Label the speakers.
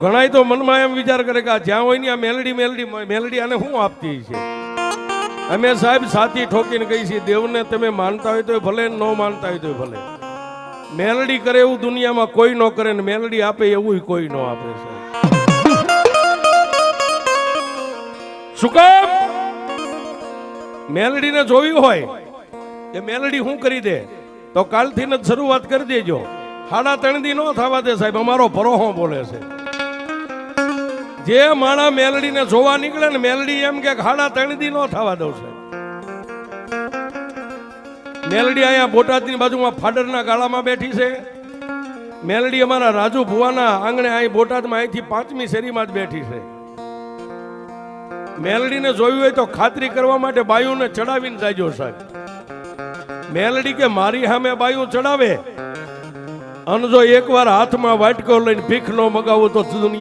Speaker 1: ઘણાય તો મનમાં એમ વિચાર કરે કે જ્યાં હોય ને આ મેલડી આને શું આપતી છે। અમે સાહેબ સાથી ઠોકીને કહી છીએ, દેવને તમે માનતા હોય તો ભલે, ન માનતા હોય તો ભલે, મેલડી કરે એવું દુનિયામાં કોઈ ન કરે ને મેલડી આપે એવું કોઈ ન આપે છે। શું કામ? મેલડીને જોવી હોય કે મેલડી શું કરી દે તો કાલથી જ શરૂઆત કરી દેજો। 3.5 દી ન થવા દે સાહેબ, અમારો ભરોહો બોલે છે। જે માણા મેલડીને જોવા નીકળે ને મેલડી એમ કે 3.5 દી ન થવા દઉં છે। મેલડી અહીંયા બોટાદની બાજુમાં ફાડરના ગાળામાં બેઠી છે। મેલડી અમારા રાજુ ભુવાના આંગણે અહીં બોટાદમાં અહીંથી 5મી શેરીમાં જ બેઠી છે। મેલડીને જોયું હોય તો ખાતરી કરવા માટે બાયુને ચડાવીને જાજો સાહેબ। મેલડી કે મારી સામે બાયુ ચડાવે અને જો એકવાર હાથમાં વાટકો લઈને ભીખ ન મગાવું તો